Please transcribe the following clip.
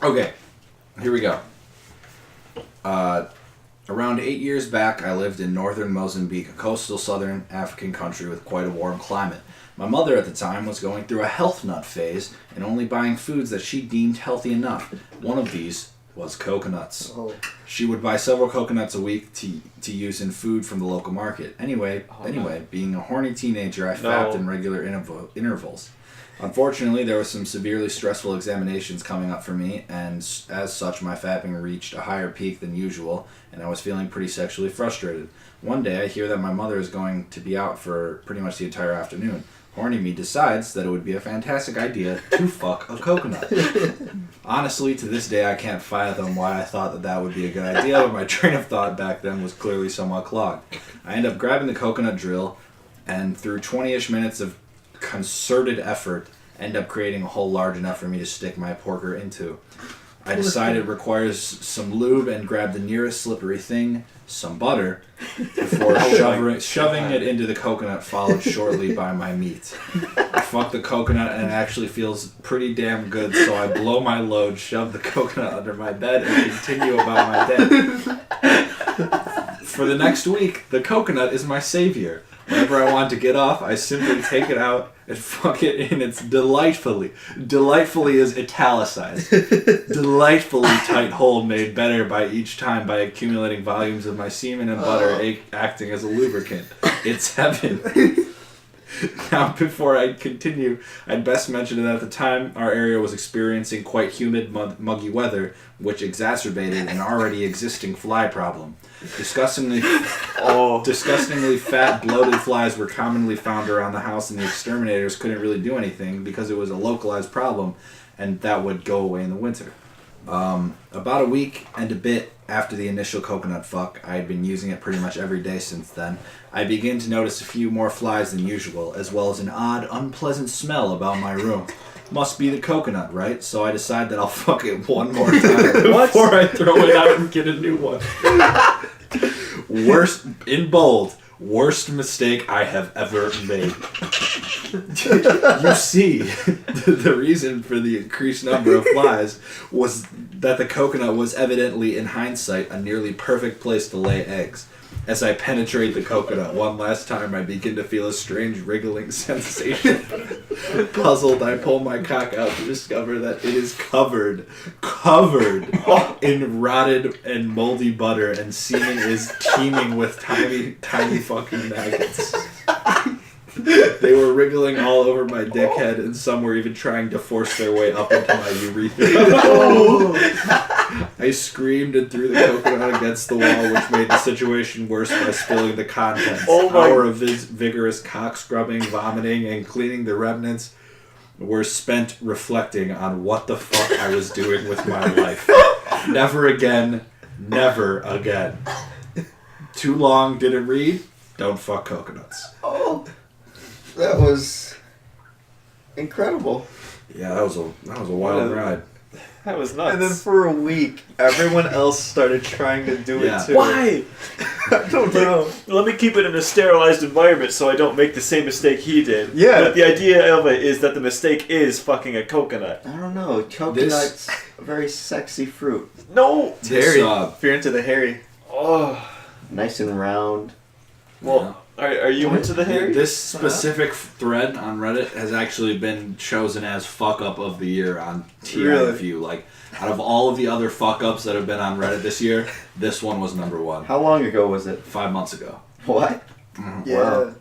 Okay, here we go. Around 8 years back, I lived in northern Mozambique, a coastal southern African country with quite a warm climate. My mother at the time was going through a health nut phase and only buying foods that she deemed healthy enough. One of these was coconuts. Oh. She would buy several coconuts a week to use in food from the local market. Anyway, being a horny teenager, I fapped in regular intervals. Unfortunately, there were some severely stressful examinations coming up for me, and as such, my fapping reached a higher peak than usual, and I was feeling pretty sexually frustrated. One day, I hear that my mother is going to be out for pretty much the entire afternoon. Horny me decides that it would be a fantastic idea to fuck a coconut. Honestly, to this day, I can't fathom why I thought that would be a good idea, but my train of thought back then was clearly somewhat clogged. I end up grabbing the coconut drill, and through 20-ish minutes of concerted effort, end up creating a hole large enough for me to stick my porker into. I decided it requires some lube and grabbed the nearest slippery thing, some butter, before shoving it into the coconut, followed shortly by my meat. I fuck the coconut and it actually feels pretty damn good, so I blow my load, shove the coconut under my bed, and continue about my day. For the next week, the coconut is my savior. Whenever I want to get off, I simply take it out and fuck it in its delightfully is italicized, delightfully tight hole made better by each time by accumulating volumes of my semen and butter acting as a lubricant. It's heaven. Now, before I continue, I'd best mention that at the time, our area was experiencing quite humid, muggy weather, which exacerbated an already existing fly problem. Disgustingly fat, bloated flies were commonly found around the house, and the exterminators couldn't really do anything because it was a localized problem, and that would go away in the winter. About a week and a bit after the initial coconut fuck, I had been using it pretty much every day since then. I began to notice a few more flies than usual, as well as an odd, unpleasant smell about my room. Must be the coconut, right? So I decide that I'll fuck it one more time before I throw it out and get a new one. Worst, in bold, worst mistake I have ever made. You see, the reason for the increased number of flies was that the coconut was evidently, in hindsight, a nearly perfect place to lay eggs. As I penetrate the coconut one last time, I begin to feel a strange wriggling sensation. Puzzled, I pull my cock out to discover that it is covered in rotted and moldy butter, and semen is teeming with tiny fucking maggots. They were wriggling all over my dickhead, and some were even trying to force their way up into my urethra. I screamed and threw the coconut against the wall, which made the situation worse by spilling the contents. An hour of vigorous cock scrubbing, vomiting, and cleaning the remnants were spent reflecting on what the fuck I was doing with my life. Never again. Never again. Too long, didn't read? Don't fuck coconuts. Oh, that was incredible. Yeah, that was a wild ride. That was nuts. And then for a week, everyone else started trying to do it too. Why? I don't know. Let me keep it in a sterilized environment so I don't make the same mistake he did. Yeah. But the idea of it is that the mistake is fucking a coconut. I don't know. Coconut's a very sexy fruit. No! It's hairy. If you're into the hairy. Oh. Nice and round. Well, are you into the hairy? This specific thread on Reddit has actually been chosen as fuck up of the year on TIView. Like, out of all of the other fuck ups that have been on Reddit this year, this one was number one. How long ago was it? 5 months ago. What? Mm-hmm. Yeah. Wow.